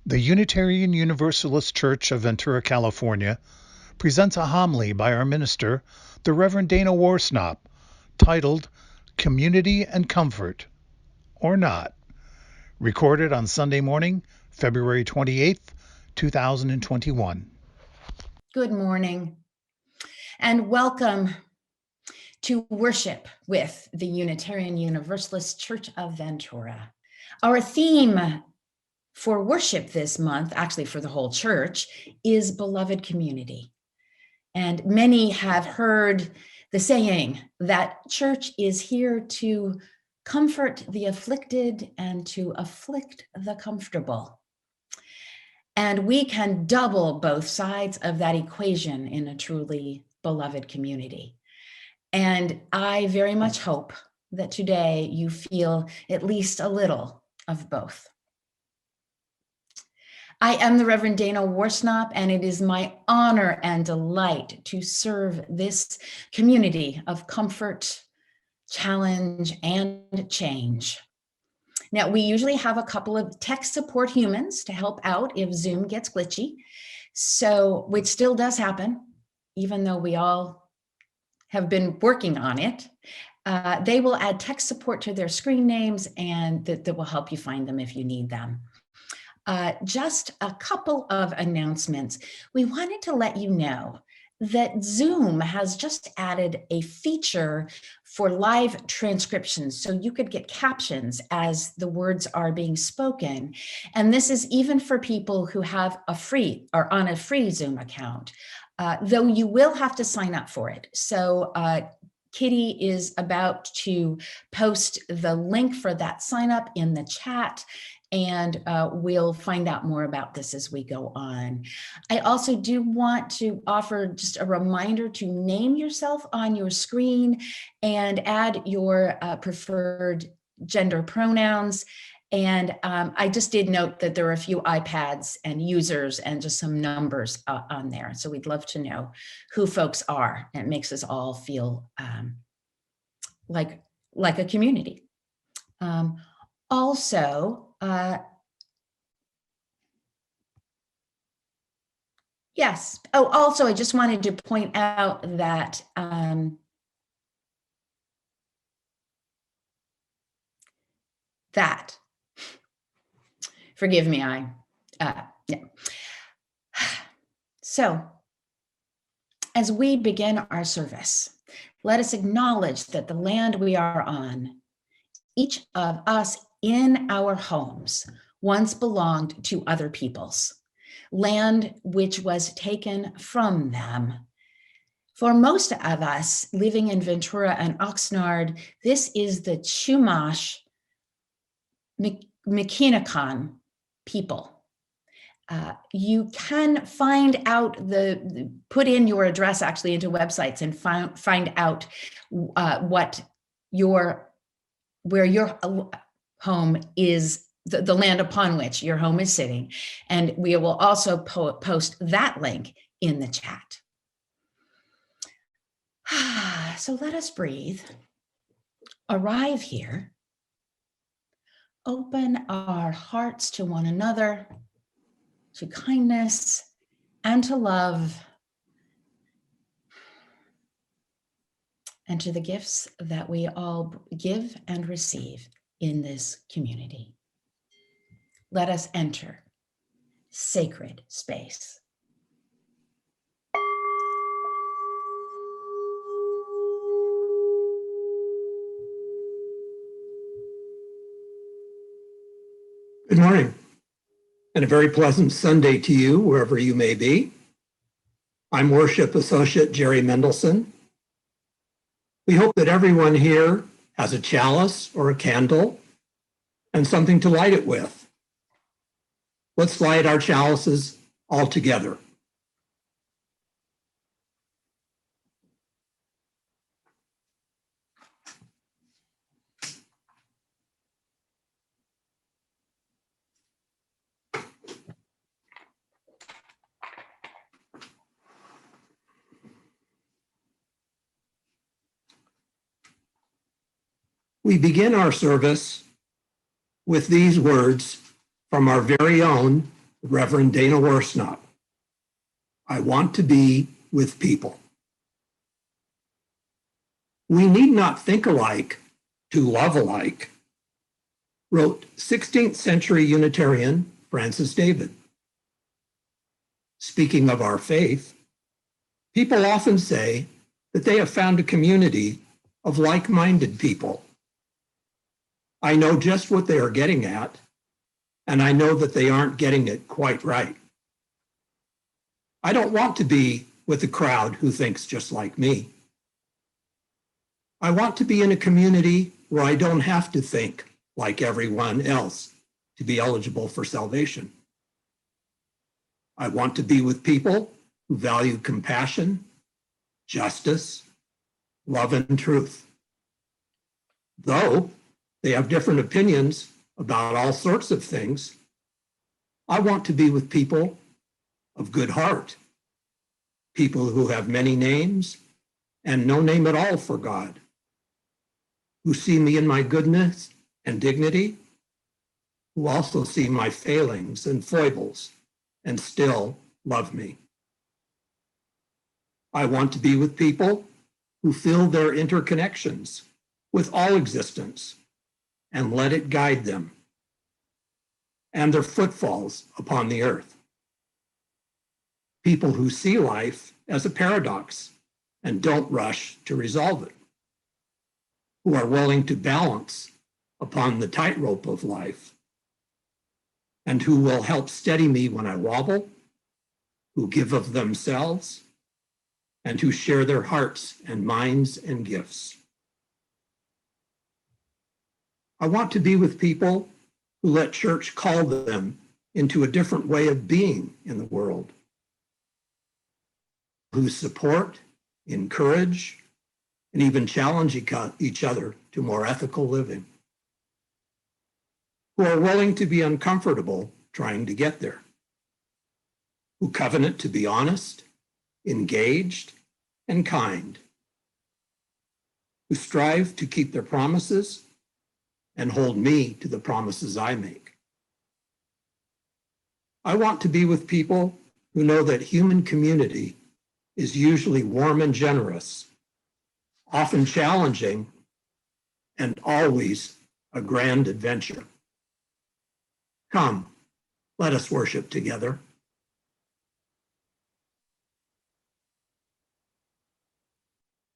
The Unitarian Universalist Church of Ventura, California, presents a homily by our minister, the Reverend Dana Worsnop, titled Community and Comfort, or Not, recorded on Sunday morning, February 28th, 2021. Good morning, and welcome to worship with the Unitarian Universalist Church of Ventura. Our theme for worship this month, actually for the whole church, is beloved community. And many have heard the saying that church is here to comfort the afflicted and to afflict the comfortable. And we can double both sides of that equation in a truly beloved community. And I very much hope that today you feel at least a little of both. I am the Reverend Dana Worsnop, and it is my honor and delight to serve this community of comfort, challenge, and change. Now, we usually have a couple of tech support humans to help out if Zoom gets glitchy, which still does happen, even though we all have been working on it. They will add tech support to their screen names, and that will help you find them if you need them. Just a couple of announcements. We wanted to let you know that Zoom has just added a feature for live transcriptions, so you could get captions as the words are being spoken. And this is even for people who have on a free Zoom account, though you will have to sign up for it. So Kitty is about to post the link for that sign up in the chat, and we'll find out more about this as we go on. I also do want to offer just a reminder to name yourself on your screen and add your preferred gender pronouns. And I just did note that there are a few iPads and users and just some numbers on there. So we'd love to know who folks are. It makes us all feel like a community. Yes. Oh, also, I just wanted to point out that forgive me, yeah. So, as we begin our service, let us acknowledge that the land we are on, each of us in our homes, once belonged to other peoples, land which was taken from them. For most of us living in Ventura and Oxnard, this is the Chumash Mechanican people. You can find out put in your address actually into websites and find out where your home is, the land upon which your home is sitting. And we will also post that link in the chat. So let us breathe, arrive here, open our hearts to one another, to kindness and to love, and to the gifts that we all give and receive in this community. Let us enter sacred space. Good morning, and a very pleasant Sunday to you, wherever you may be. I'm Worship Associate Jerry Mendelsohn. We hope that everyone here has a chalice or a candle and something to light it with. Let's light our chalices all together. We begin our service with these words from our very own Reverend Dana Worsnop. I want to be with people. We need not think alike to love alike, wrote 16th century Unitarian Francis David. Speaking of our faith, people often say that they have found a community of like-minded people. I know just what they are getting at, and I know that they aren't getting it quite right. I don't want to be with a crowd who thinks just like me. I want to be in a community where I don't have to think like everyone else to be eligible for salvation. I want to be with people who value compassion, justice, love, and truth. Though they have different opinions about all sorts of things, I want to be with people of good heart, people who have many names and no name at all for God, who see me in my goodness and dignity, who also see my failings and foibles and still love me. I want to be with people who fill their interconnections with all existence and let it guide them and their footfalls upon the earth. People who see life as a paradox and don't rush to resolve it, who are willing to balance upon the tightrope of life, and who will help steady me when I wobble, who give of themselves, and who share their hearts and minds and gifts. I want to be with people who let church call them into a different way of being in the world, who support, encourage, and even challenge each other to more ethical living, who are willing to be uncomfortable trying to get there, who covenant to be honest, engaged, and kind, who strive to keep their promises and hold me to the promises I make. I want to be with people who know that human community is usually warm and generous, often challenging, and always a grand adventure. Come, let us worship together.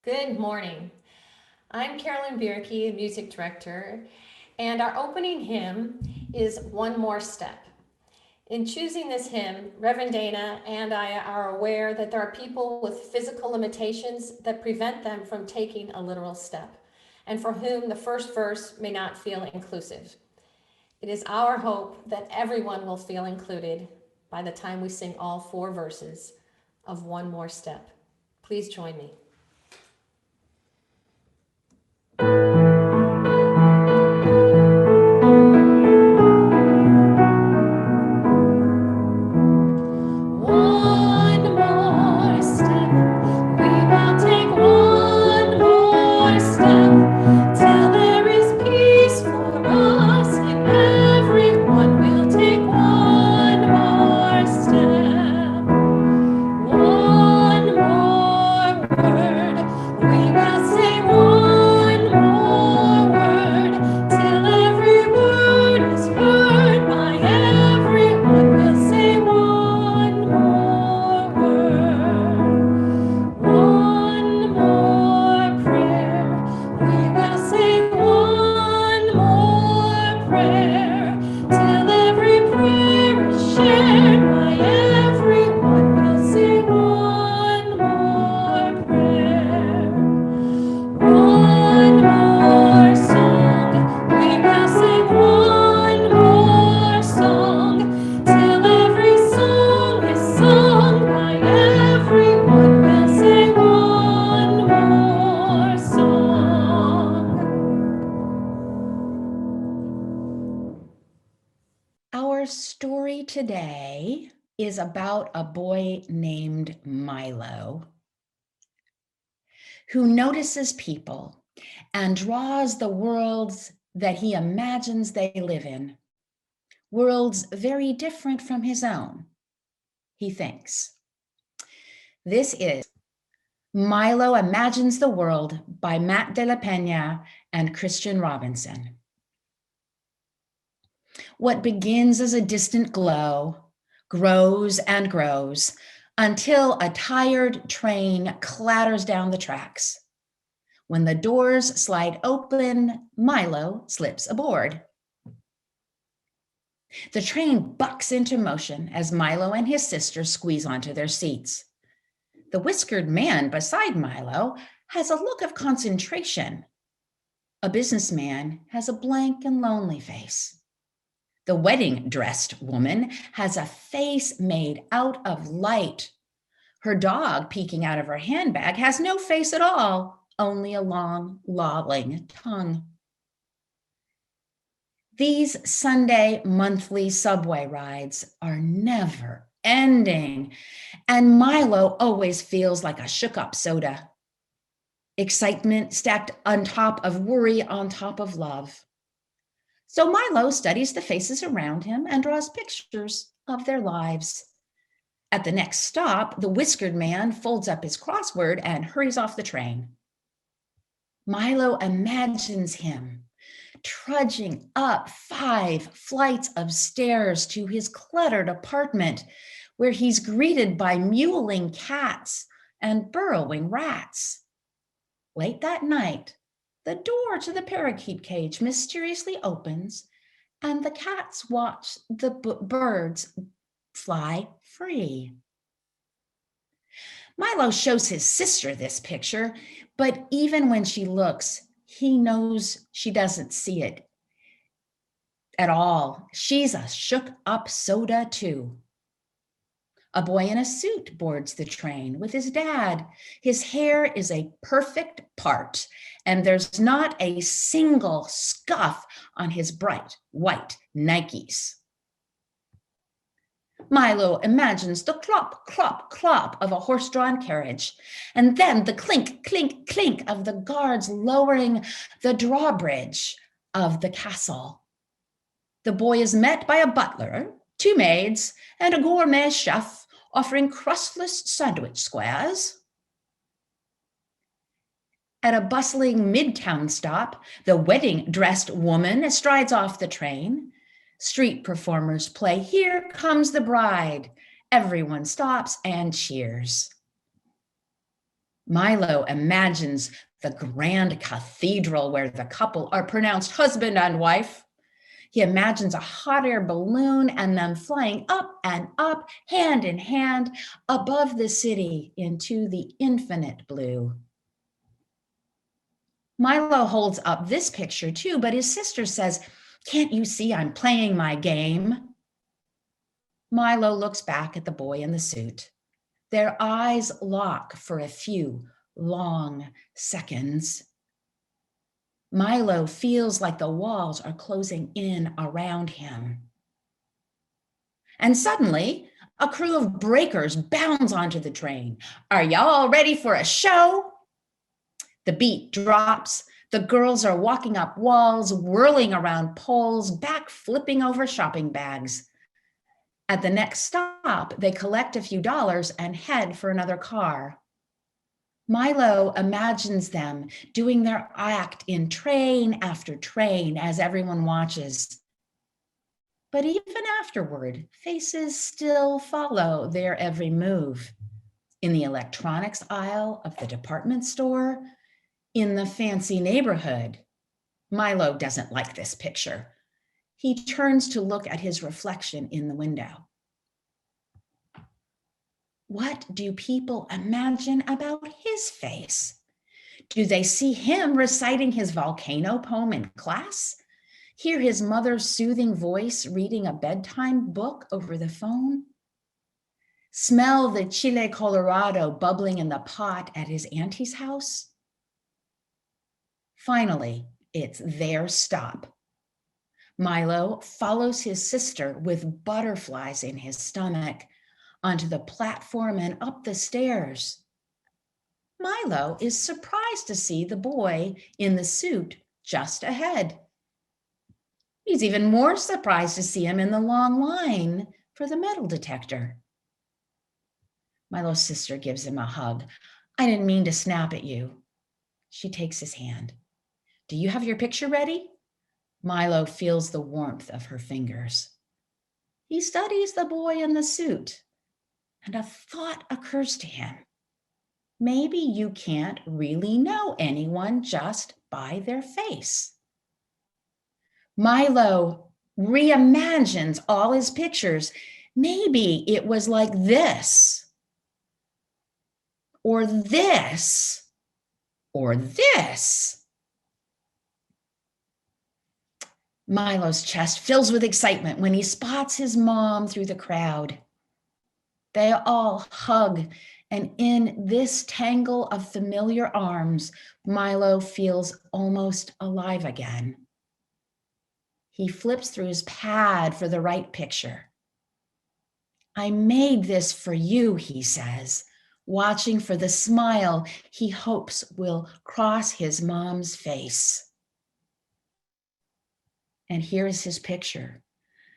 Good morning. I'm Carolyn, Bjerke, music director, and our opening hymn is One More Step. In choosing this hymn, Reverend Dana and I are aware that there are people with physical limitations that prevent them from taking a literal step, and for whom the first verse may not feel inclusive. It is our hope that everyone will feel included by the time we sing all 4 verses of One More Step. Please join me. Our story today is about a boy named Milo who notices people and draws the worlds that he imagines they live in worlds very different from his own, he thinks. This is Milo Imagines the World by Matt de la Peña and Christian Robinson. What begins as a distant glow grows and grows until a tired train clatters down the tracks. When the doors slide open, Milo slips aboard. The train bucks into motion as Milo and his sister squeeze onto their seats. The whiskered man beside Milo has a look of concentration. A businessman has a blank and lonely face. The wedding-dressed woman has a face made out of light. Her dog peeking out of her handbag has no face at all, only a long, lolling tongue. These Sunday monthly subway rides are never ending, and Milo always feels like a shook-up soda. Excitement stacked on top of worry on top of love. So Milo studies the faces around him and draws pictures of their lives. At the next stop, the whiskered man folds up his crossword and hurries off the train. Milo imagines him trudging up 5 flights of stairs to his cluttered apartment, where he's greeted by mewling cats and burrowing rats. Late that night, the door to the parakeet cage mysteriously opens, and the cats watch the birds fly free. Milo shows his sister this picture, but even when she looks, he knows she doesn't see it at all. She's a shook-up soda too. A boy in a suit boards the train with his dad. His hair is a perfect part, and there's not a single scuff on his bright white Nikes. Milo imagines the clop, clop, clop of a horse-drawn carriage, and then the clink, clink, clink of the guards lowering the drawbridge of the castle. The boy is met by a butler, 2 maids, and a gourmet chef offering crustless sandwich squares. At a bustling midtown stop, the wedding-dressed woman strides off the train. Street performers play "Here Comes the Bride." Everyone stops and cheers. Milo imagines the grand cathedral where the couple are pronounced husband and wife. He imagines a hot air balloon and them flying up and up, hand in hand, above the city into the infinite blue. Milo holds up this picture too, but his sister says, "Can't you see I'm playing my game?" Milo looks back at the boy in the suit. Their eyes lock for a few long seconds. Milo feels like the walls are closing in around him. And suddenly, a crew of breakers bounds onto the train. "Are y'all ready for a show?" The beat drops. The girls are walking up walls, whirling around poles, back flipping over shopping bags. At the next stop, they collect a few dollars and head for another car. Milo imagines them doing their act in train after train as everyone watches. But even afterward, faces still follow their every move. In the electronics aisle of the department store, in the fancy neighborhood. Milo doesn't like this picture. He turns to look at his reflection in the window. What do people imagine about his face? Do they see him reciting his volcano poem in class? Hear his mother's soothing voice reading a bedtime book over the phone? Smell the Chile Colorado bubbling in the pot at his auntie's house? Finally, it's their stop. Milo follows his sister with butterflies in his stomach onto the platform and up the stairs. Milo is surprised to see the boy in the suit just ahead. He's even more surprised to see him in the long line for the metal detector. Milo's sister gives him a hug. I didn't mean to snap at you. She takes his hand. Do you have your picture ready? Milo feels the warmth of her fingers. He studies the boy in the suit, and a thought occurs to him. Maybe you can't really know anyone just by their face. Milo reimagines all his pictures. Maybe it was like this, or this, or this. Milo's chest fills with excitement when he spots his mom through the crowd. They all hug, and in this tangle of familiar arms, Milo feels almost alive again. He flips through his pad for the right picture. I made this for you, he says, watching for the smile he hopes will cross his mom's face. And here is his picture,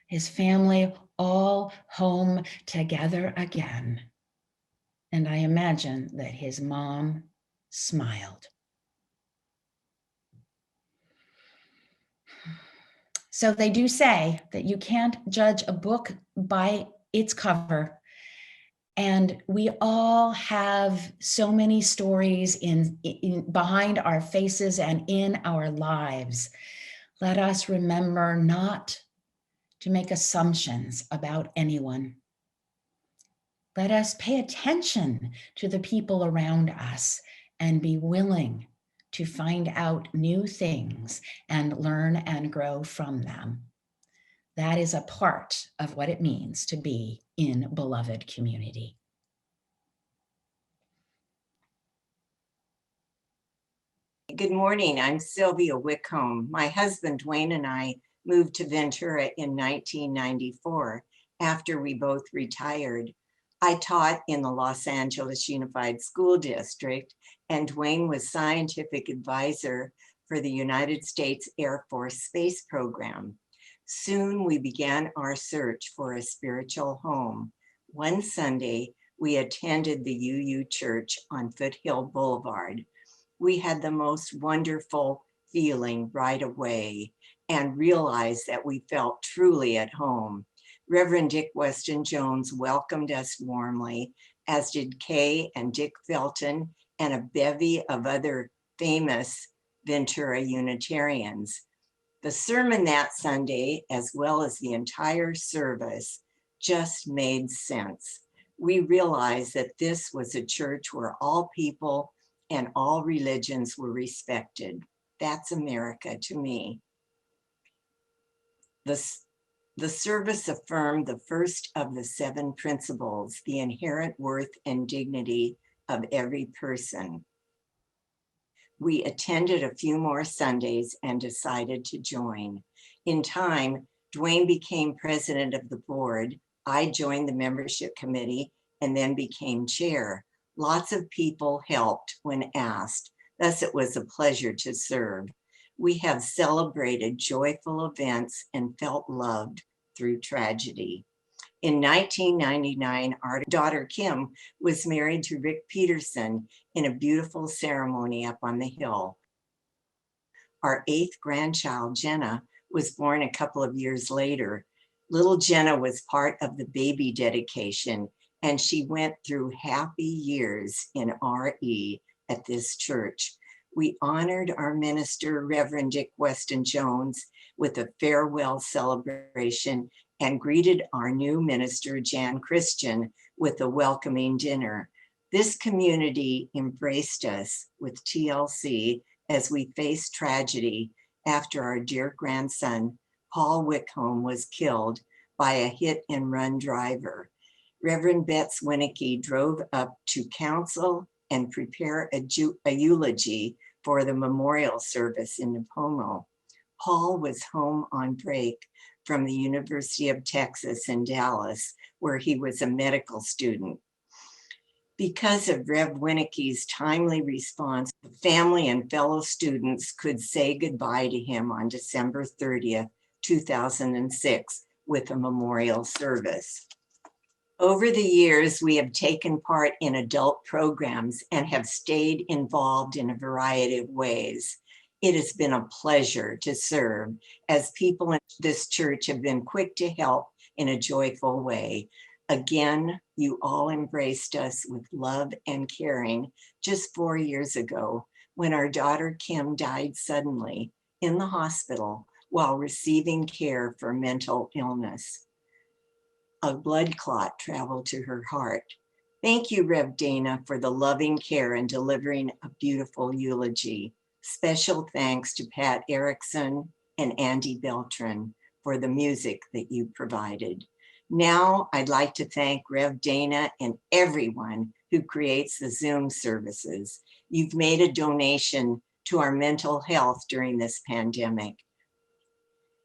his family all home together again. And I imagine that his mom smiled. So they do say that you can't judge a book by its cover. And we all have so many stories in behind our faces and in our lives. Let us remember not to make assumptions about anyone. Let us pay attention to the people around us and be willing to find out new things and learn and grow from them. That is a part of what it means to be in beloved community. Good morning, I'm Sylvia Wikholm. My husband, Dwayne, and I moved to Ventura in 1994 after we both retired. I taught in the Los Angeles Unified School District, and Dwayne was scientific advisor for the United States Air Force Space Program. Soon we began our search for a spiritual home. One Sunday, we attended the UU Church on Foothill Boulevard. We had the most wonderful feeling right away and realized that we felt truly at home. Reverend Dick Weston Jones welcomed us warmly, as did Kay and Dick Felton and a bevy of other famous Ventura Unitarians. The sermon that Sunday, as well as the entire service, just made sense. We realized that this was a church where all people and all religions were respected. That's America to me. The service affirmed the first of the 7 principles, the inherent worth and dignity of every person. We attended a few more Sundays and decided to join. In time, Dwayne became president of the board. I joined the membership committee and then became chair. Lots of people helped when asked, thus it was a pleasure to serve. We have celebrated joyful events and felt loved through tragedy. In 1999, our daughter Kim was married to Rick Peterson in a beautiful ceremony up on the hill. Our 8th grandchild, Jenna, was born a couple of years later. Little Jenna was part of the baby dedication, and she went through happy years in RE at this church. We honored our minister, Reverend Dick Weston Jones, with a farewell celebration and greeted our new minister, Jan Christian, with a welcoming dinner. This community embraced us with TLC as we faced tragedy after our dear grandson, Paul Wikholm, was killed by a hit-and-run driver. Reverend Betts Winnicky drove up to counsel and prepare a eulogy for the memorial service in Napomo. Paul was home on break from the University of Texas in Dallas, where he was a medical student. Because of Rev Winnicky's timely response, the family and fellow students could say goodbye to him on December 30th, 2006, with a memorial service. Over the years, we have taken part in adult programs and have stayed involved in a variety of ways. It has been a pleasure to serve, as people in this church have been quick to help in a joyful way. Again, you all embraced us with love and caring just 4 years ago, when our daughter Kim died suddenly in the hospital while receiving care for mental illness. A blood clot traveled to her heart. Thank you, Rev Dana, for the loving care and delivering a beautiful eulogy. Special thanks to Pat Erickson and Andy Beltran for the music that you provided. Now, I'd like to thank Rev Dana and everyone who creates the Zoom services. You've made a donation to our mental health during this pandemic.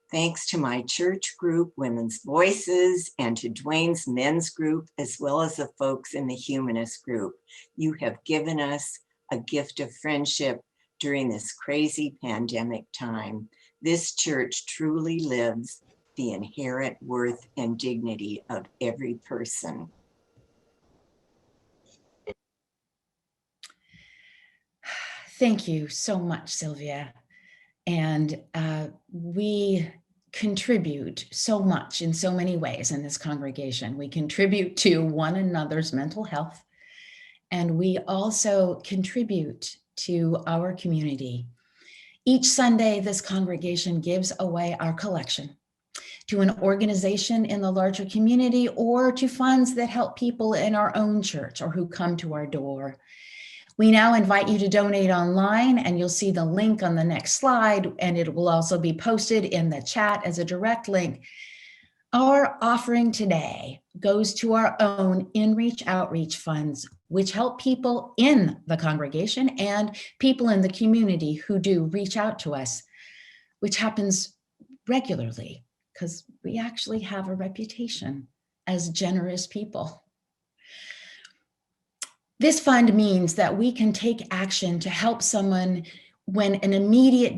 Thanks to my church group, Women's Voices, and to Dwayne's men's group, as well as the folks in the humanist group, you have given us a gift of friendship during this crazy pandemic time. This church truly lives the inherent worth and dignity of every person. Thank you so much, Sylvia. And we contribute so much in so many ways in this congregation. We contribute to one another's mental health, and we also contribute to our community. Each Sunday, this congregation gives away our collection to an organization in the larger community or to funds that help people in our own church or who come to our door. We now invite you to donate online, and you'll see the link on the next slide, and it will also be posted in the chat as a direct link. Our offering today goes to our own InReach outreach funds, which help people in the congregation and people in the community who do reach out to us, which happens regularly because we actually have a reputation as generous people. This fund means that we can take action to help someone when immediate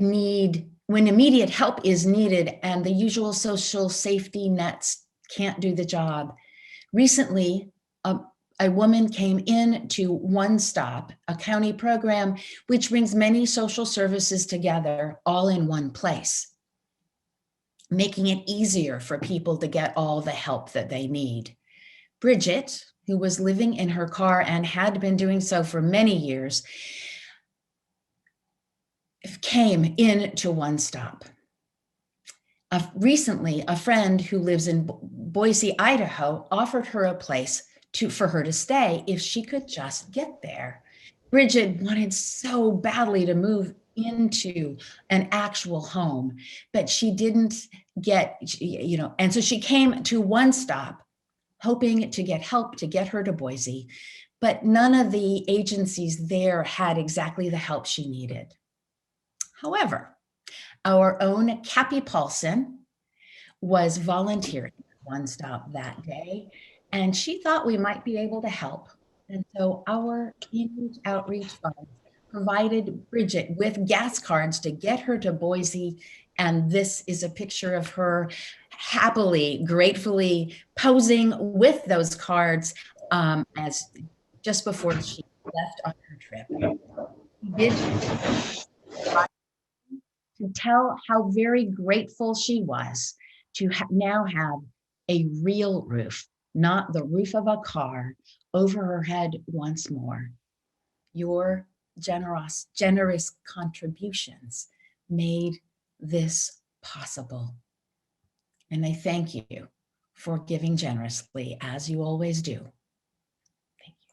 help is needed and the usual social safety nets can't do the job. Recently, a woman came in to One Stop, a county program which brings many social services together all in one place, making it easier for people to get all the help that they need. Bridget, who was living in her car and had been doing so for many years, came into One Stop. Recently, a friend who lives in Boise, Idaho, offered her a place for her to stay if she could just get there. Bridget wanted so badly to move into an actual home, but she didn't get, and so she came to One Stop, hoping to get help to get her to Boise, but none of the agencies there had exactly the help she needed. However, our own Cappy Paulson was volunteering at One Stop that day, and she thought we might be able to help. And so our InReach outreach fund provided Bridget with gas cards to get her to Boise. And this is a picture of her happily, gratefully posing with those cards as just before she left on her trip. She did to tell how very grateful she was to now have a real roof, not the roof of a car, over her head once more. Your generous contributions made this possible. And I thank you for giving generously, as you always do. Thank you.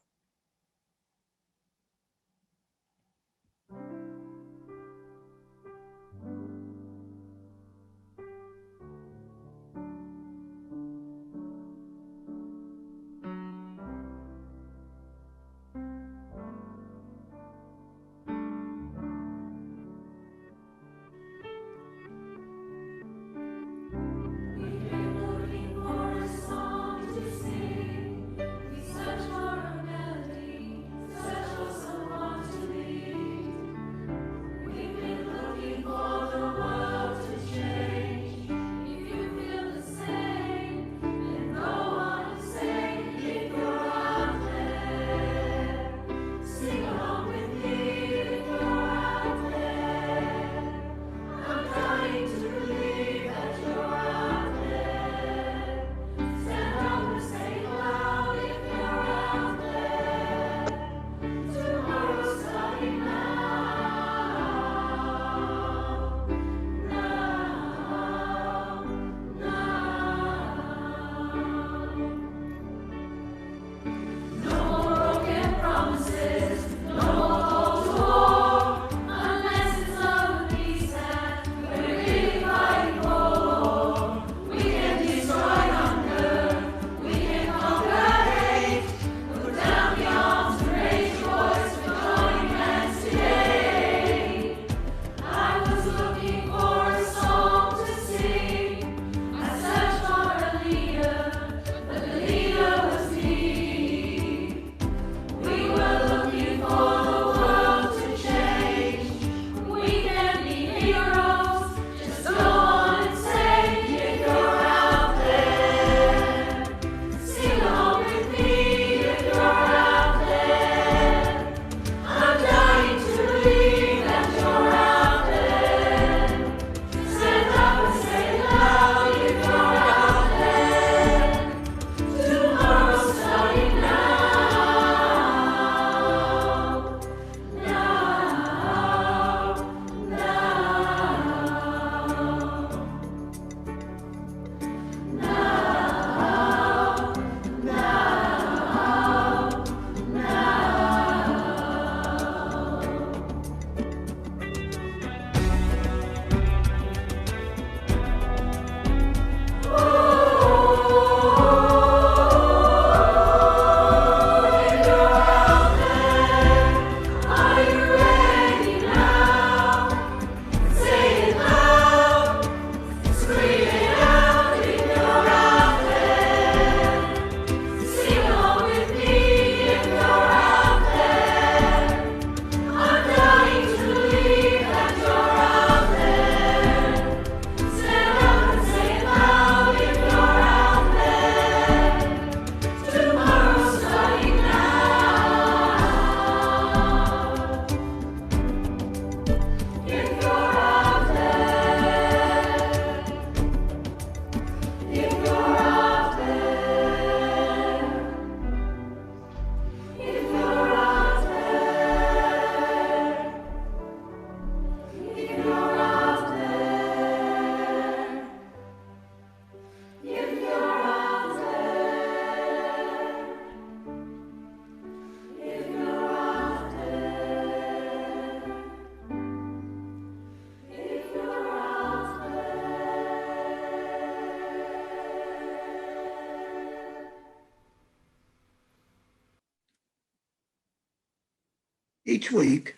Each week,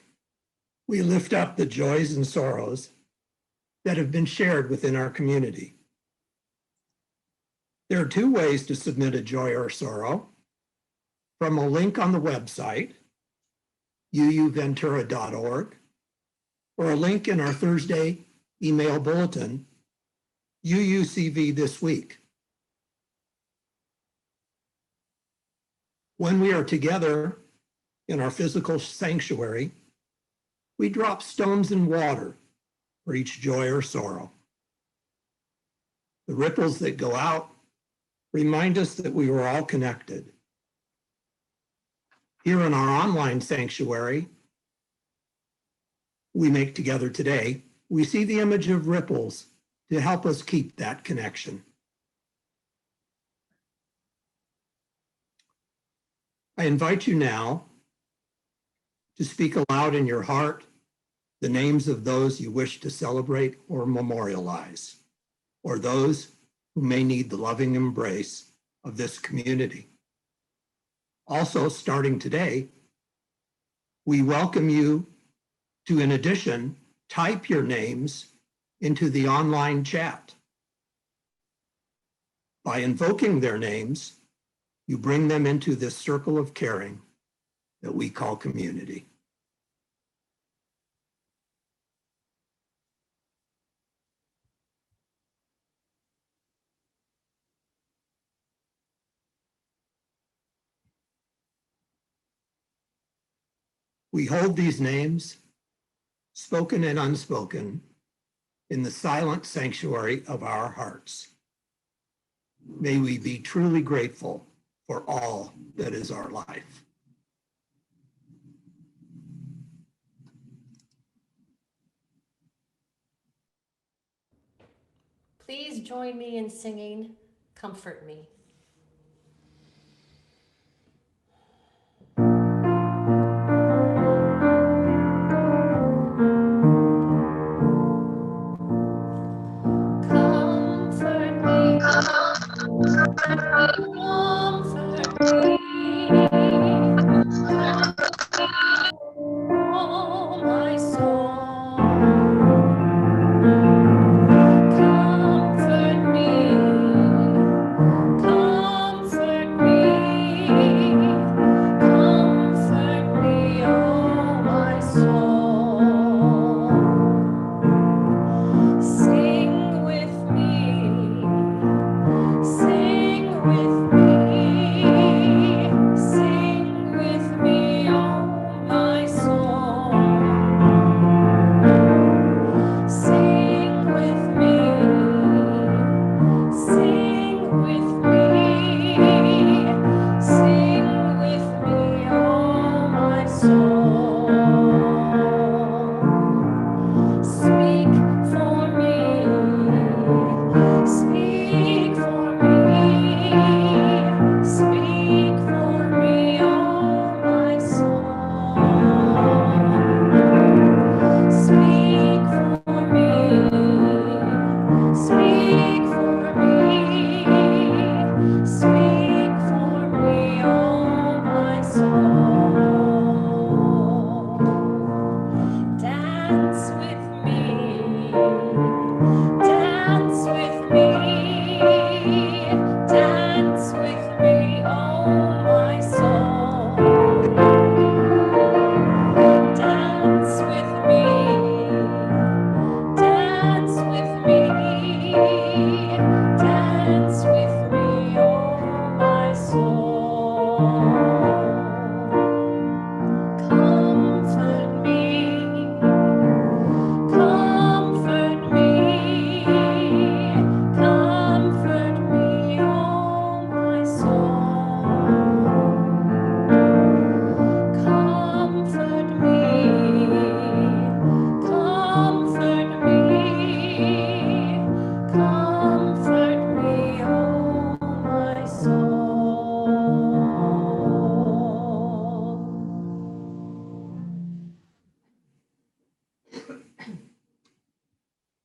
we lift up the joys and sorrows that have been shared within our community. There are two ways to submit a joy or sorrow: from a link on the website, uuventura.org, or a link in our Thursday email bulletin, UUCV This Week. When we are together in our physical sanctuary, we drop stones in water for each joy or sorrow. The ripples that go out remind us that we are all connected. Here in our online sanctuary we make together today, we see the image of ripples to help us keep that connection. I invite you now to speak aloud in your heart the names of those you wish to celebrate or memorialize, or those who may need the loving embrace of this community. Also, starting today, we welcome you to, in addition, type your names into the online chat. By invoking their names, you bring them into this circle of caring that we call community. We hold these names, spoken and unspoken, in the silent sanctuary of our hearts. May we be truly grateful for all that is our life. Please join me in singing Comfort Me.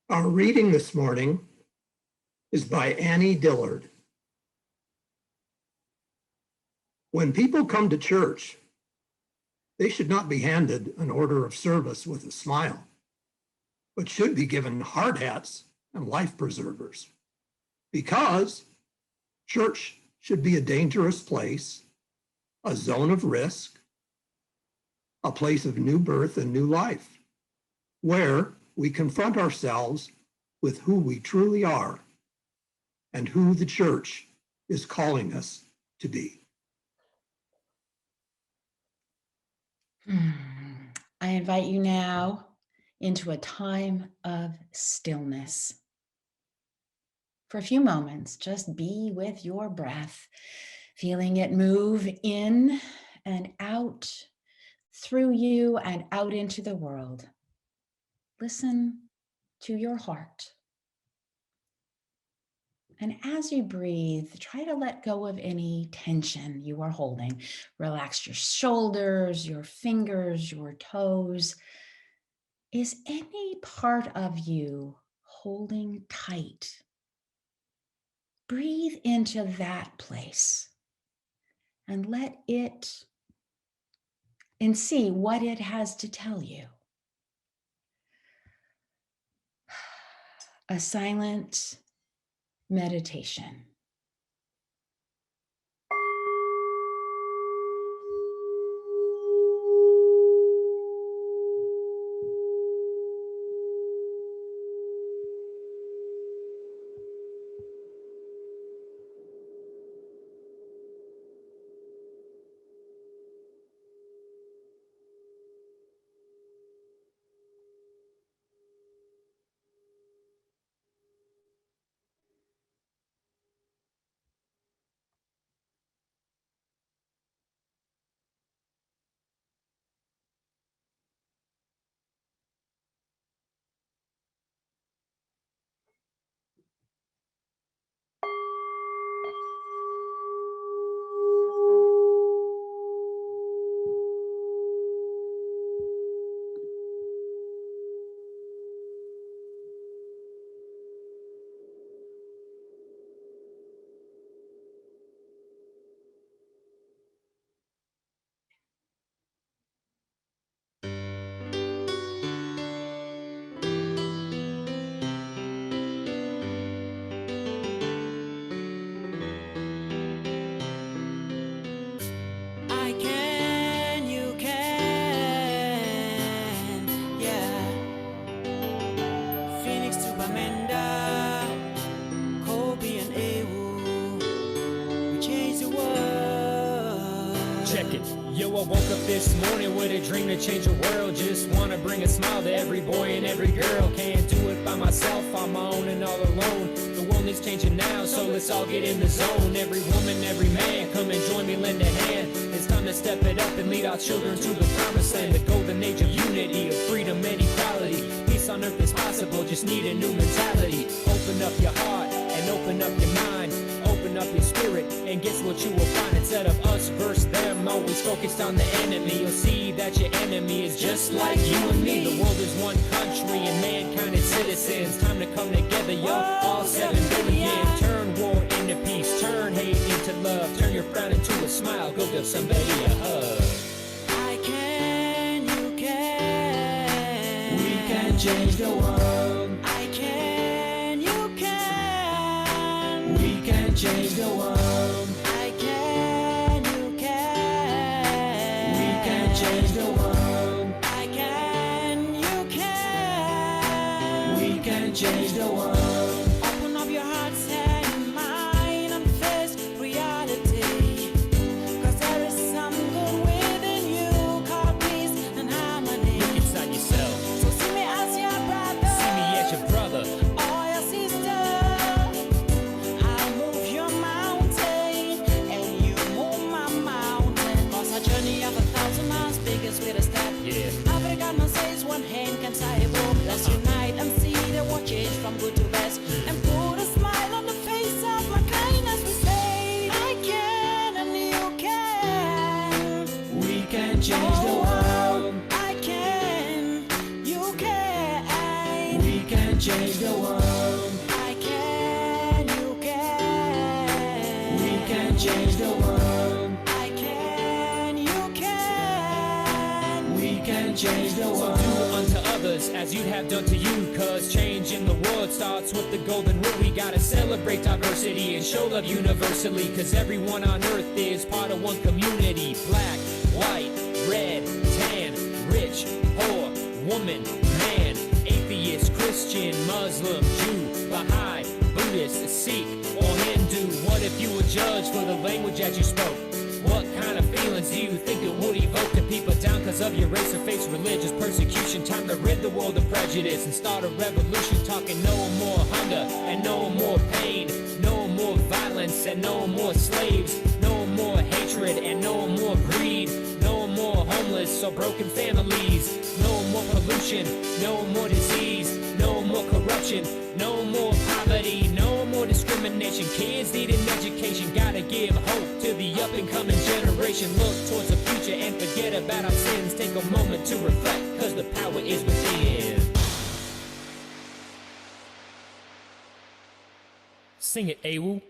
Our reading this morning is by Annie Dillard. When people come to church, They should not be handed an order of service with a smile, but should be given hard hats and life preservers, because church should be a dangerous place, a zone of risk, a place of new birth and new life, where we confront ourselves with who we truly are and who the church is calling us to be. I invite you now into a time of stillness. For a few moments, just be with your breath, feeling it move in and out through you and out into the world. Listen to your heart. And as you breathe, try to let go of any tension you are holding. Relax your shoulders, your fingers, your toes. Is any part of you holding tight? Breathe into that place and let it, and see what it has to tell you. A silent meditation. Yo, I woke up this morning with a dream to change the world. Just wanna bring a smile to every boy and every girl. Can't do it by myself, on my own and all alone. The world needs changing now, so let's all get in the zone. Every woman, every man, come and join me, lend a hand. It's time to step it up and lead our children to the promised land. The golden age of unity, of freedom and equality. Peace on earth is possible, just need a new mentality. Open up your heart and open up your mind. Open up your spirit and guess what you will find. Instead of us versus them, always focused on the enemy, you'll see that your enemy is just like you and me. The world is one country and mankind is citizens. Time to come together, y'all, all 7 billion. Turn war into peace, turn hate into love. Turn your frown into a smile, go give somebody a hug. I can, you can. We can change the world. I can, you can. We can change the world. I can, you can. We can change the world. I can, you can. We can change the world. Open up your hearts and mind and face reality. 'Cause there is something within you called peace and harmony. Look inside yourself. So see me as your brother. See me as your brother. Or your sister. I'll move your mountain and you move my mountain. 'Cause a journey of 1,000 miles begins with a step. Yeah. Africano says one hand can tie a boat. Let's unite and see the world change from good to best. And put a smile on the face of mankind as we say, I can and you can. We can change the world. I can, you can. We can change the world. I can, you can. We can change the world. I can, you can. can change the world. So do unto others as you'd have done to you, cause change in the world starts with the golden rule. We gotta celebrate diversity and show love universally, cause everyone on earth is part of one community. Black, white, red, tan, rich, poor, woman, man, atheist, Christian, Muslim, Jew, Baha'i, Buddhist, Sikh, or Hindu. What if you were judged for the language that you spoke? What kind of feelings do you think it would evoke to people down because of your race or face religious persecution? Time to rid the world of prejudice and start a revolution, talking no more hunger and no more pain, no more violence and no more slaves, no more hatred and no more greed, no more homeless or broken families, no more pollution, no more disease, no more corruption, no more poverty, no more discrimination. Kids need an education, gotta give hope to the up and coming generation. Look towards the future and forget about our sins. Take a moment to reflect, cause the power is within. Sing it, Awu.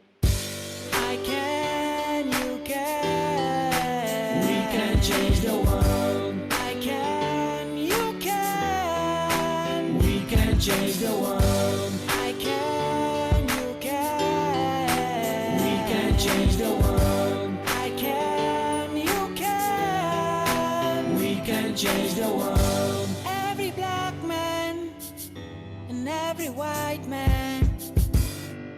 I can, you can. We can change the world. I can, you can. We can change the world. I can, you can. We can change the world. I can, you can. We can change the world. Every black man and every white man,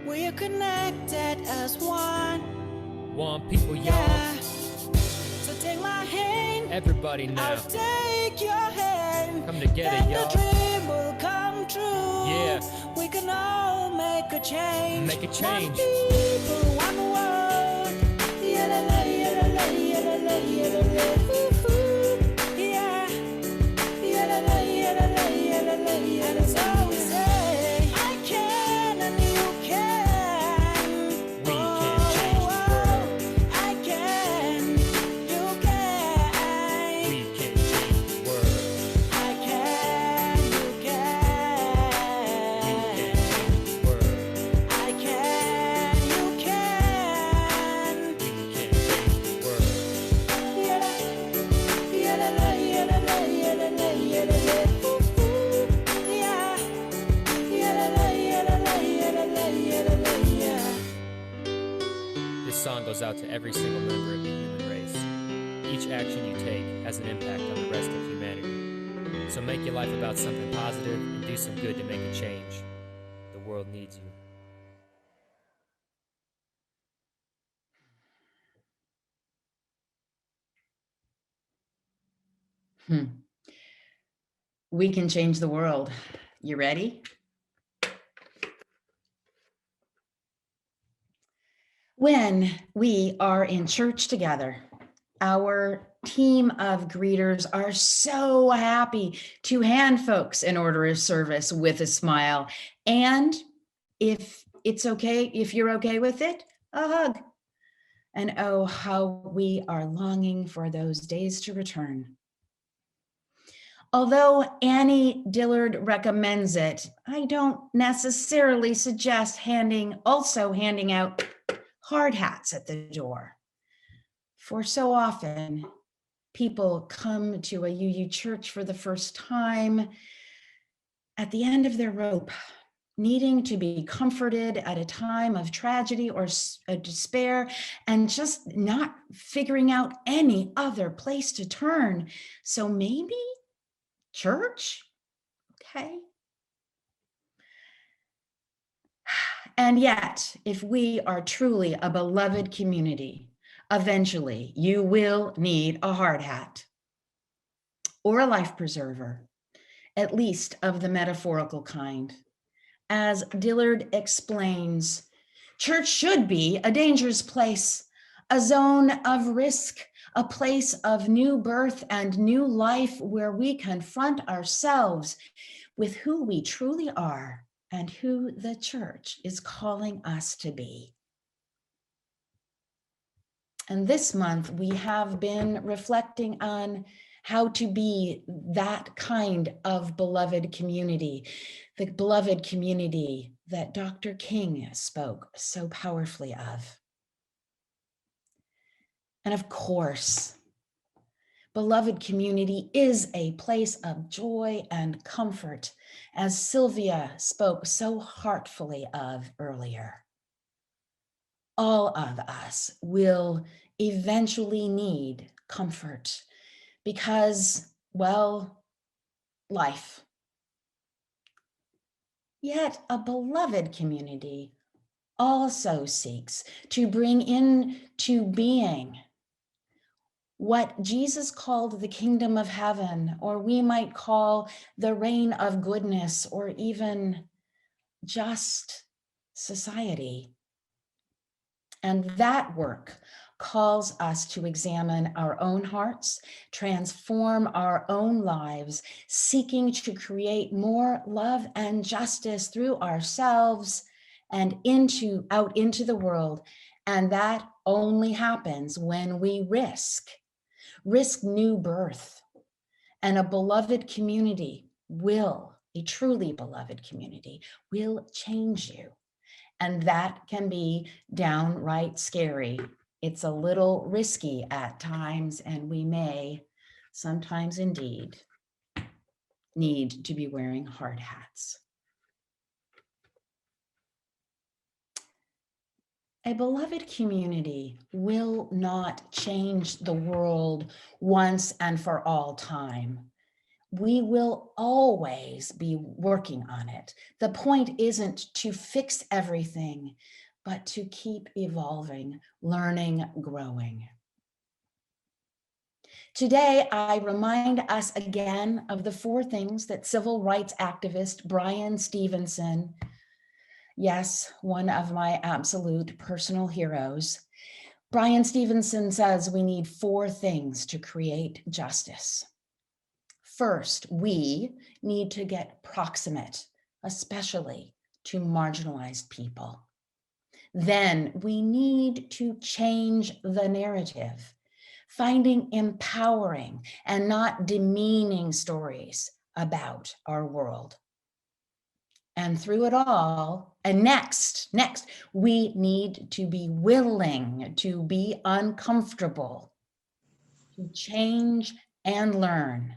we are connected as one. One people, y'all. Yeah. So take my hand. Everybody now. I'll take your hand. Come together, and y'all. the dream will come true. Yeah. We can all make a change. Make a change. One people, one world. Yeah-la-la, yeah-la-la, yeah-la-la, yeah-la-la. Ooh-hoo. Yeah. Yeah-la-la, yeah-la-la, yeah-la-la, yeah-la-la. That's all we say. I can and you can. We can change the world. I can, you can. We can change the world. I can, you can. We can change the world. I can, you can. We can change the world. Yeah-la, yeah-la-la, yeah-la-la, yeah-la-la. Ooh-hoo. Yeah. Yeah-la-la, yeah-la-la, yeah-la-la, yeah-la-la, yeah. This song goes out to every single member of the human race. Each action you take has an impact on the rest of humanity. So make your life about something positive and do some good to make a change. The world needs you. We can change the world. You ready? When we are in church together, our team of greeters are so happy to hand folks an order of service with a smile. And if it's okay, if you're okay with it, a hug. And oh, how we are longing for those days to return. Although Annie Dillard recommends it, I don't necessarily suggest handing out hard hats at the door. For so often, people come to a UU church for the first time at the end of their rope, needing to be comforted at a time of tragedy or despair, and just not figuring out any other place to turn. So maybe church? Okay. And yet, if we are truly a beloved community, eventually you will need a hard hat or a life preserver, at least of the metaphorical kind. As Dillard explains, church should be a dangerous place, a zone of risk, a place of new birth and new life where we confront ourselves with who we truly are and who the church is calling us to be. And this month, we have been reflecting on how to be that kind of beloved community, the beloved community that Dr. King spoke so powerfully of. And of course, Beloved community is a place of joy and comfort, as Sylvia spoke so heartfully of earlier. All of us will eventually need comfort because, well, life. Yet a beloved community also seeks to bring into being what Jesus called the kingdom of heaven, or we might call the reign of goodness, or even just society. And that work calls us to examine our own hearts, transform our own lives, seeking to create more love and justice through ourselves and out into the world. And that only happens when we risk new birth. And a beloved community a truly beloved community will change you. And that can be downright scary. It's a little risky at times, and we may sometimes indeed need to be wearing hard hats. A beloved community will not change the world once and for all time. We will always be working on it. The point isn't to fix everything, but to keep evolving, learning, growing. Today, I remind us again of the 4 things that civil rights activist Bryan Stevenson, yes, one of my absolute personal heroes, Bryan Stevenson says we need 4 things to create justice. First, we need to get proximate, especially to marginalized people. Then we need to change the narrative, finding empowering and not demeaning stories about our world. And through it all, and next, we need to be willing to be uncomfortable, to change and learn.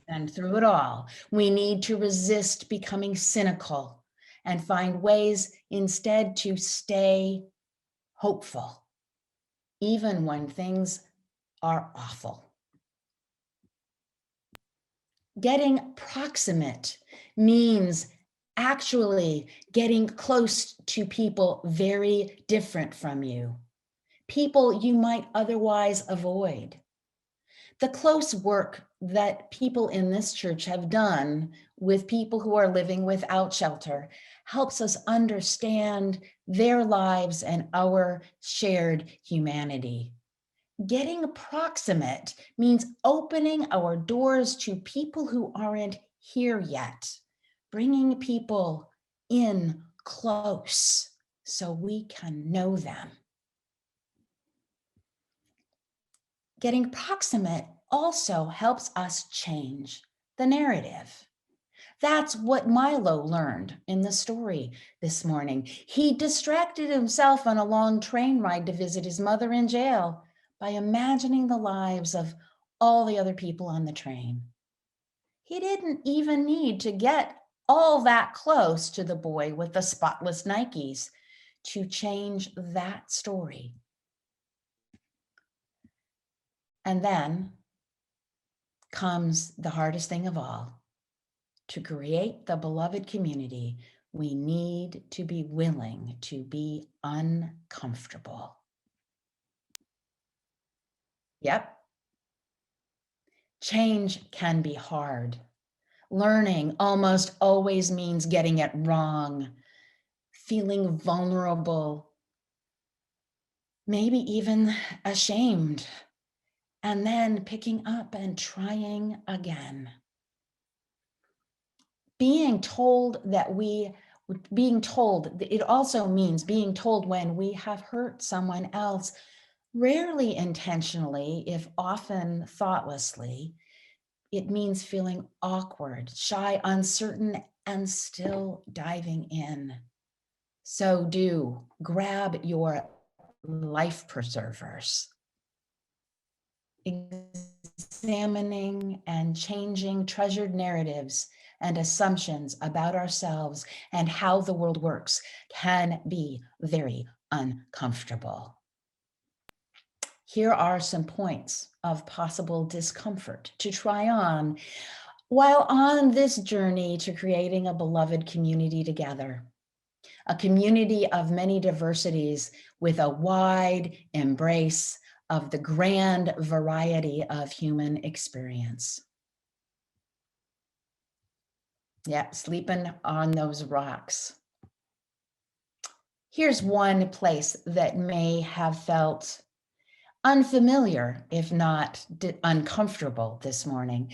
And through it all, we need to resist becoming cynical and find ways instead to stay hopeful, even when things are awful. Getting proximate means actually getting close to people very different from you, people you might otherwise avoid. The close work that people in this church have done with people who are living without shelter helps us understand their lives and our shared humanity. Getting proximate means opening our doors to people who aren't here yet, bringing people in close so we can know them. Getting proximate also helps us change the narrative. That's what Milo learned in the story this morning. He distracted himself on a long train ride to visit his mother in jail by imagining the lives of all the other people on the train. He didn't even need to get all that close to the boy with the spotless Nikes to change that story. And then comes the hardest thing of all. To create the beloved community, we need to be willing to be uncomfortable. Yep. Change can be hard. Learning almost always means getting it wrong, feeling vulnerable, maybe even ashamed, and then picking up and trying again. It also means being told when we have hurt someone else, rarely intentionally, if often thoughtlessly. It means feeling awkward, shy, uncertain, and still diving in. So do grab your life preservers. Examine examining and changing treasured narratives and assumptions about ourselves and how the world works can be very uncomfortable. Here are some points of possible discomfort to try on while on this journey to creating a beloved community together, a community of many diversities with a wide embrace of the grand variety of human experience. Yeah, sleeping on those rocks. Here's one place that may have felt unfamiliar, if not uncomfortable this morning.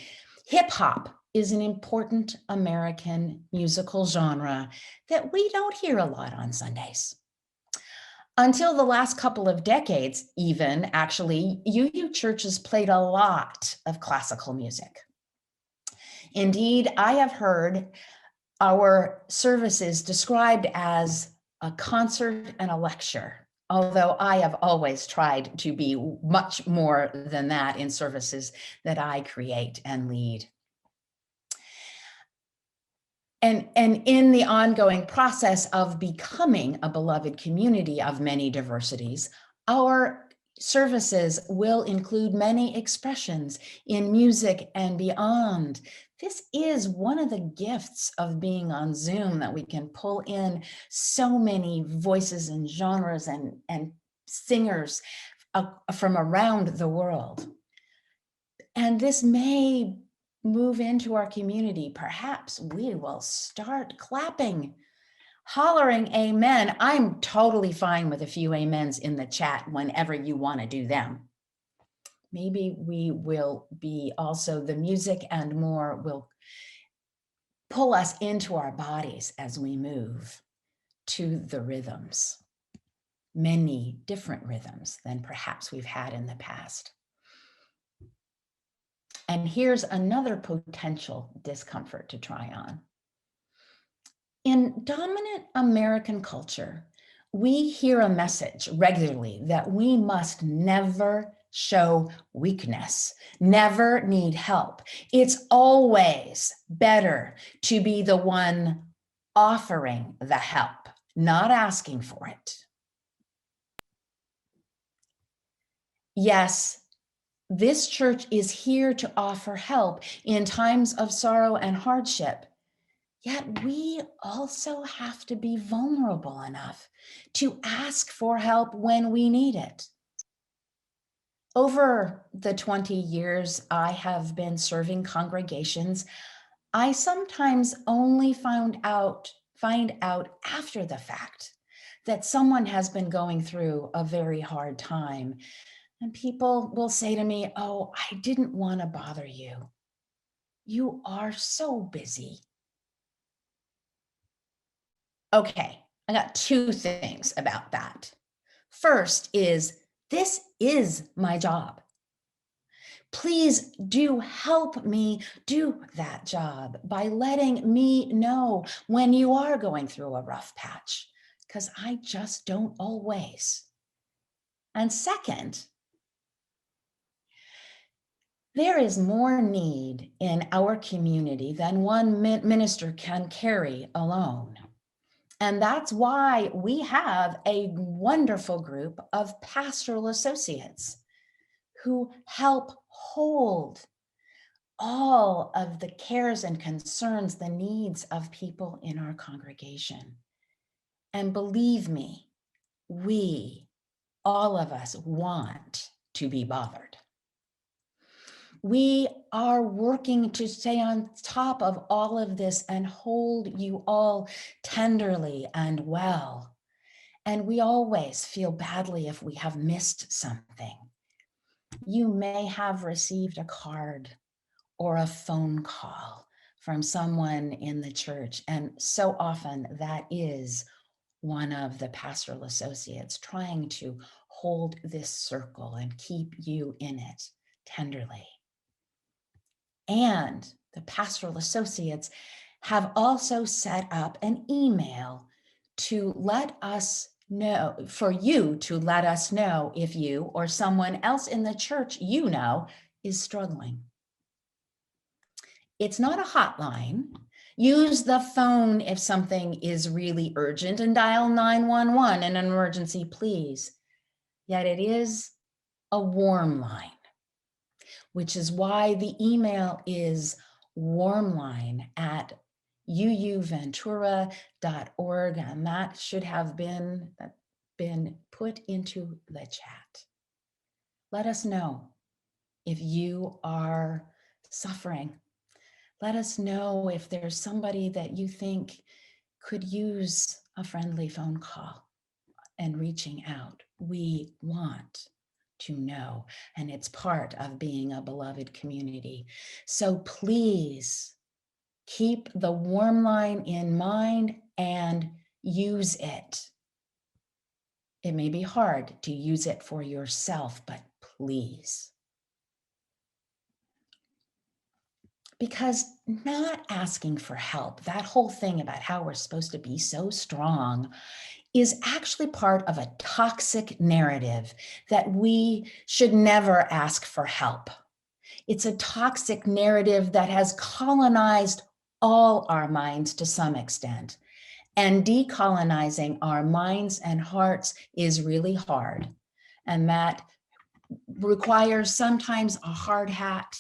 Hip hop is an important American musical genre that we don't hear a lot on Sundays. Until the last couple of decades, even, actually, UU churches played a lot of classical music. Indeed, I have heard our services described as a concert and a lecture, although I have always tried to be much more than that in services that I create and lead. And in the ongoing process of becoming a beloved community of many diversities, our services will include many expressions in music and beyond. This is one of the gifts of being on Zoom, that we can pull in so many voices and genres and singers from around the world. And this may move into our community. Perhaps we will start clapping, hollering amen. I'm totally fine with a few amens in the chat whenever you want to do them. Maybe we will be also, the music and more will pull us into our bodies as we move to the rhythms, many different rhythms than perhaps we've had in the past. And here's another potential discomfort to try on. In dominant American culture, we hear a message regularly that we must never show weakness, never need help. It's always better to be the one offering the help, not asking for it. Yes, this church is here to offer help in times of sorrow and hardship. Yet we also have to be vulnerable enough to ask for help when we need it. Over the 20 years I have been serving congregations, I sometimes only find out after the fact that someone has been going through a very hard time. And people will say to me, "Oh, I didn't want to bother you. You are so busy." Okay, I got two things about that. First is, this is my job. Please do help me do that job by letting me know when you are going through a rough patch, because I just don't always. And second, there is more need in our community than one minister can carry alone. And that's why we have a wonderful group of pastoral associates who help hold all of the cares and concerns, the needs of people in our congregation. And believe me, we, all of us, want to be bothered. We are working to stay on top of all of this and hold you all tenderly and well. And we always feel badly if we have missed something. You may have received a card or a phone call from someone in the church, and so often that is one of the pastoral associates trying to hold this circle and keep you in it tenderly. And the pastoral associates have also set up an email to let us know, for you to let us know if you or someone else in the church you know is struggling. It's not a hotline. Use the phone if something is really urgent and dial 911 in an emergency, please. Yet it is a warm line, which is why the email is warmline@uuventura.org, and that should have been put into the chat. Let us know if you are suffering. Let us know if there's somebody that you think could use a friendly phone call and reaching out. We want to know, and it's part of being a beloved community. So please keep the warm line in mind and use it. It may be hard to use it for yourself, but please. Because not asking for help, that whole thing about how we're supposed to be so strong, is actually part of a toxic narrative that we should never ask for help. It's a toxic narrative that has colonized all our minds to some extent. And decolonizing our minds and hearts is really hard. And that requires sometimes a hard hat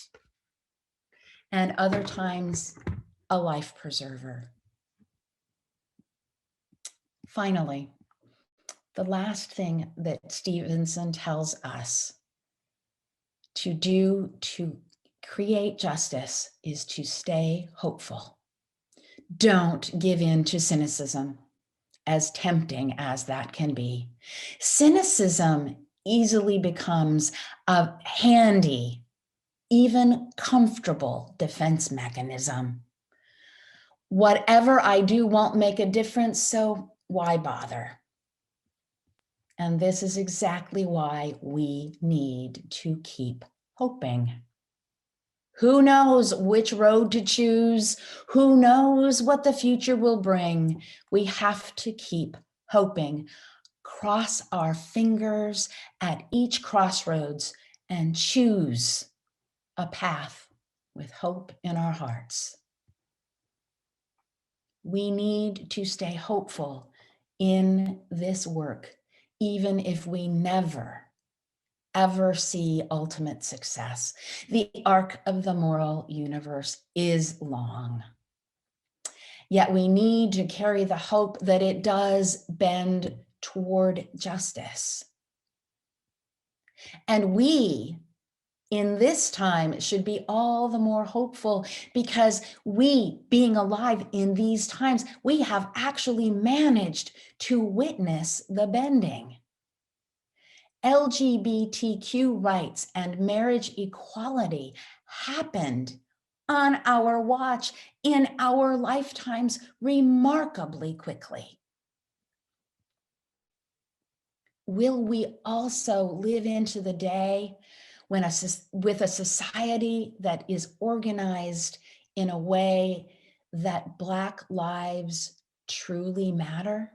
and other times a life preserver. Finally, the last thing that Stevenson tells us to do to create justice is to stay hopeful. Don't give in to cynicism, as tempting as that can be. Cynicism easily becomes a handy, even comfortable defense mechanism. Whatever I do won't make a difference, so why bother? And this is exactly why we need to keep hoping. Who knows which road to choose? Who knows what the future will bring? We have to keep hoping. Cross our fingers at each crossroads and choose a path with hope in our hearts. We need to stay hopeful in this work, even if we never, ever see ultimate success. The arc of the moral universe is long. Yet we need to carry the hope that it does bend toward justice. And we, in this time, should be all the more hopeful because we, being alive in these times, we have actually managed to witness the bending. LGBTQ rights and marriage equality happened on our watch in our lifetimes remarkably quickly. Will we also live into the day when with a society that is organized in a way that Black lives truly matter?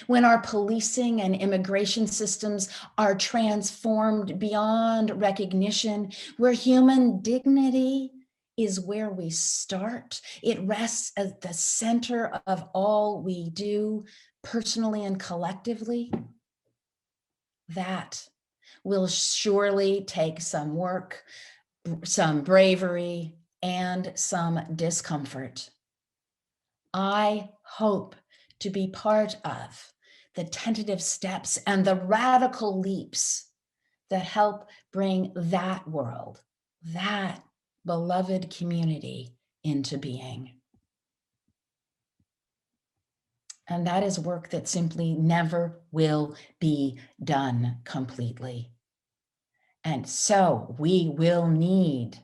When our policing and immigration systems are transformed beyond recognition, where human dignity is where we start, it rests at the center of all we do, personally and collectively, that will surely take some work, some bravery, and some discomfort. I hope to be part of the tentative steps and the radical leaps that help bring that world, that beloved community into being. And that is work that simply never will be done completely. And so we will need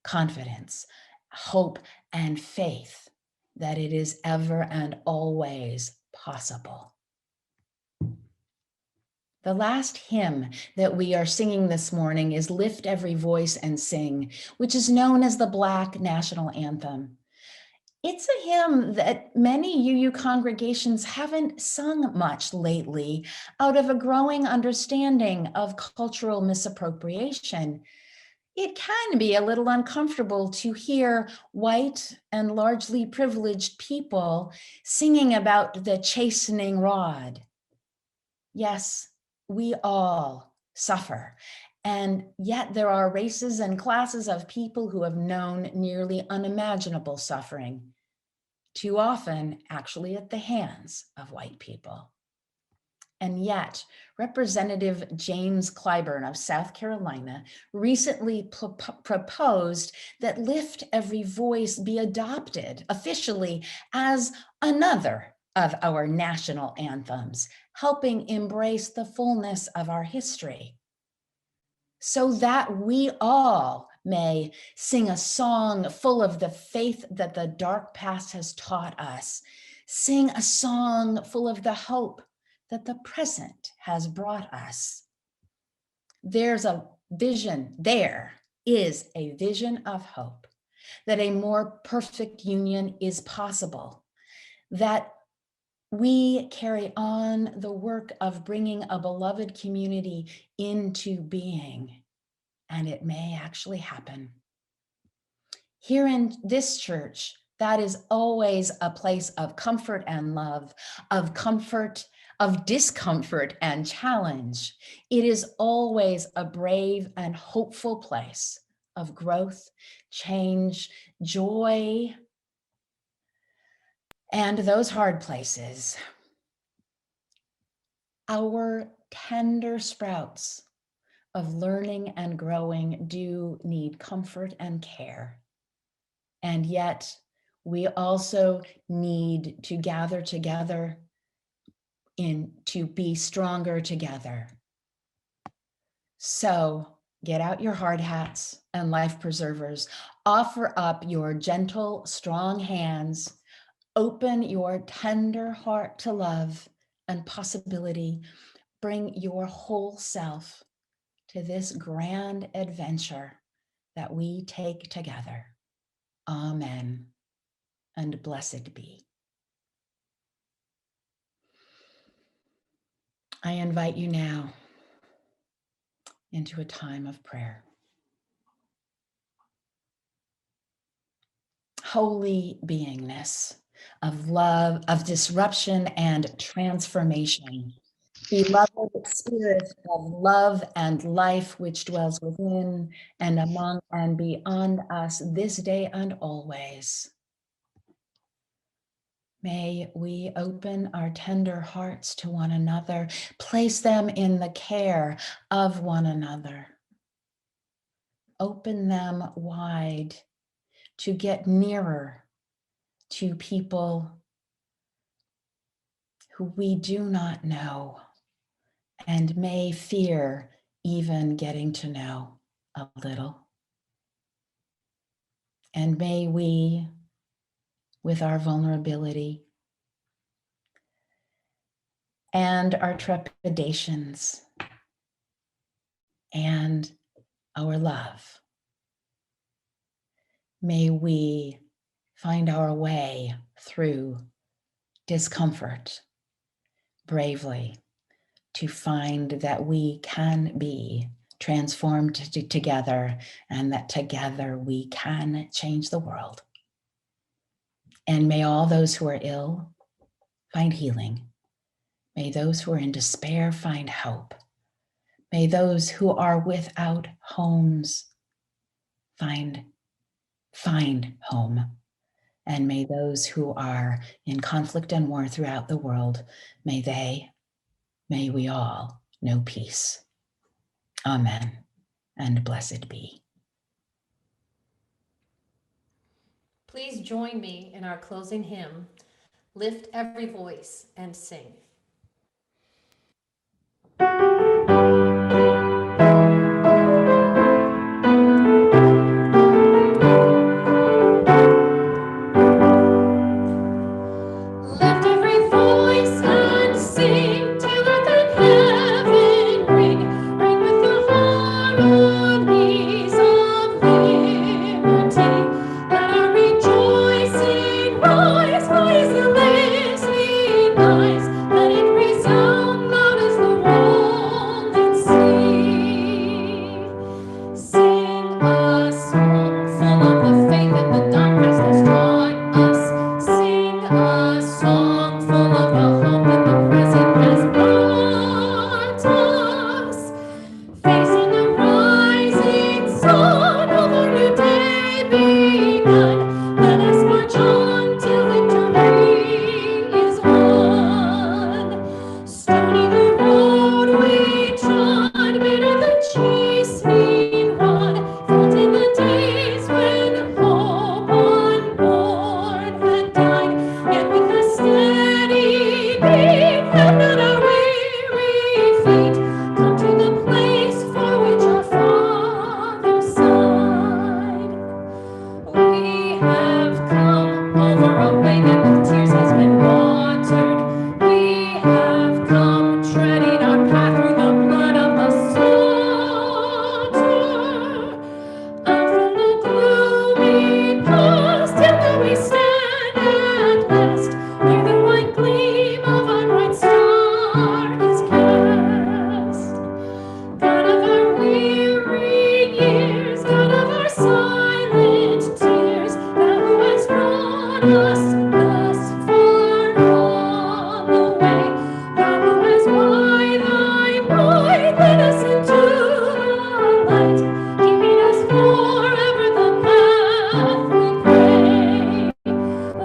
confidence, hope, and faith that it is ever and always possible. The last hymn that we are singing this morning is Lift Every Voice and Sing, which is known as the Black National Anthem. It's a hymn that many UU congregations haven't sung much lately out of a growing understanding of cultural misappropriation. it can be a little uncomfortable to hear white and largely privileged people singing about the chastening rod. Yes, we all suffer. And yet there are races and classes of people who have known nearly unimaginable suffering, too often actually at the hands of white people. And yet, Representative James Clyburn of South Carolina recently proposed that Lift Every Voice be adopted officially as another of our national anthems, helping embrace the fullness of our history, so that we all may sing a song full of the faith that the dark past has taught us, sing a song full of the hope that the present has brought us. There's a vision, there is a vision of hope, that a more perfect union is possible, that we carry on the work of bringing a beloved community into being, and it may actually happen. Here in this church, that is always a place of comfort and love, of comfort, of discomfort and challenge. It is always a brave and hopeful place of growth, change, joy, and those hard places. Our tender sprouts of learning and growing do need comfort and care. And yet we also need to gather together to be stronger together. So get out your hard hats and life preservers, offer up your gentle, strong hands, open your tender heart to love and possibility, bring your whole self to this grand adventure that we take together. Amen, and blessed be. I invite you now into a time of prayer. Holy beingness of love, of disruption and transformation, beloved spirit of love and life which dwells within and among and beyond us this day and always. May we open our tender hearts to one another, place them in the care of one another. Open them wide to get nearer to people who we do not know and may fear even getting to know a little. And may we, with our vulnerability and our trepidations and our love, may we find our way through discomfort bravely to find that we can be transformed together and that together we can change the world. And may all those who are ill find healing. May those who are in despair find hope. May those who are without homes find home. And may those who are in conflict and war throughout the world, may we all know peace. Amen, and blessed be. Please join me in our closing hymn, Lift Every Voice and Sing. Lift every voice and sing till earth and heaven ring with the harmonies of liberty. Let our rejoicing rise the listening eyes. feet. Come to the place for which our Father sighed. We have come over a way that with tears has been watered. We have come treading our path through the blood of the slaughter. Out from the gloomy past, and there we stand at last, where the white gleam of our bright star is cast. God of our weary years, God of our silent tears, thou who hast brought us thus far on the way, thou who hast by thy might led us into the light, keeping us forever the path we pray.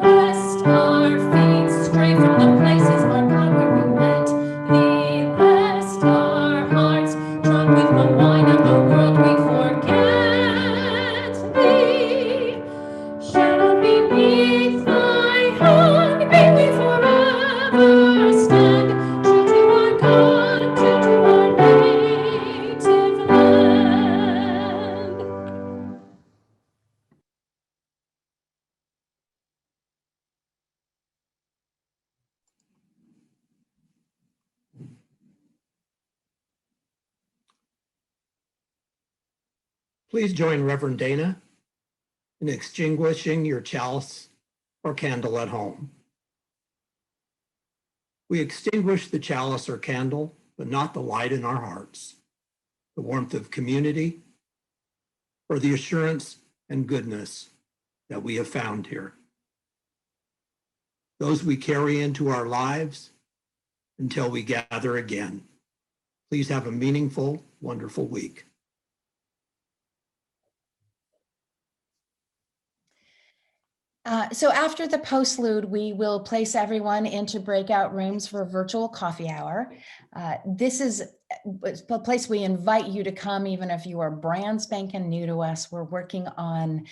Lest our feet stray from the places, our God, where we met thee, lest our hearts, drunk with the wine of the world, we forget thee. Shadow beneath thy hand, may we forever stand, true to our God, true to our native land. Please join Reverend Dana in extinguishing your chalice or candle at home. We extinguish the chalice or candle, but not the light in our hearts, the warmth of community, or the assurance and goodness that we have found here. Those we carry into our lives until we gather again. Please have a meaningful, wonderful week. So after the postlude, we will place everyone into breakout rooms for a virtual coffee hour. This is a place we invite you to come, even if you are brand spanking new to us. We're working on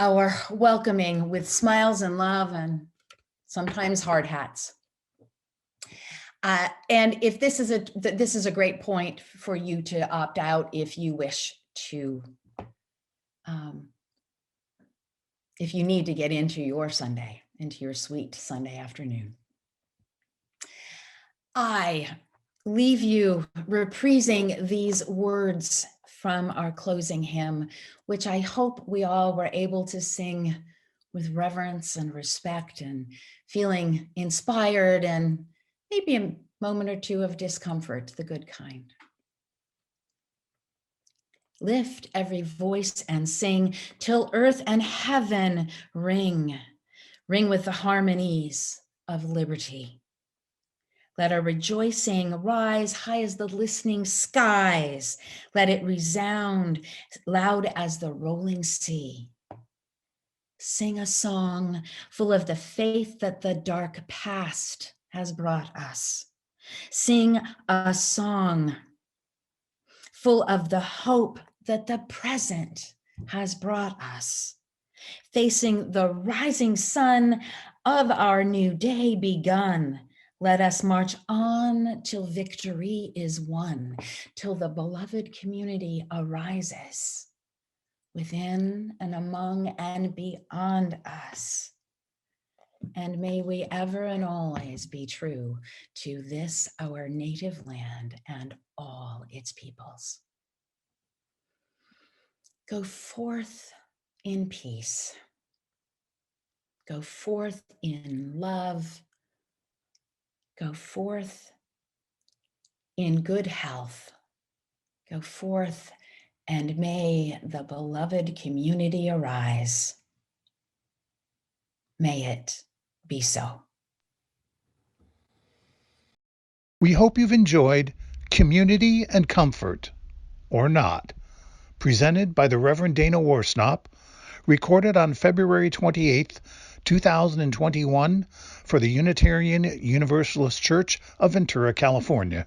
our welcoming with smiles and love and sometimes hard hats. And if this is a great point for you to opt out if you wish to, if you need to get into your Sunday, into your sweet Sunday afternoon. I leave you reprising these words from our closing hymn, which I hope we all were able to sing with reverence and respect and feeling inspired and maybe a moment or two of discomfort, the good kind. Lift every voice and sing till earth and heaven ring, ring with the harmonies of liberty. Let our rejoicing rise high as the listening skies. Let it resound loud as the rolling sea. Sing a song full of the faith that the dark past has brought us. Sing a song full of the hope that the present has brought us. Facing the rising sun of our new day begun, let us march on till victory is won, till the beloved community arises within and among and beyond us. And may we ever and always be true to this, our native land, and all its peoples. Go forth in peace. Go forth in love. Go forth in good health. Go forth and may the beloved community arise. May it be so. We hope you've enjoyed Community and Comfort, or Not, presented by the Reverend Dana Worsnop, recorded on February 28th, 2021 for the Unitarian Universalist Church of Ventura, California.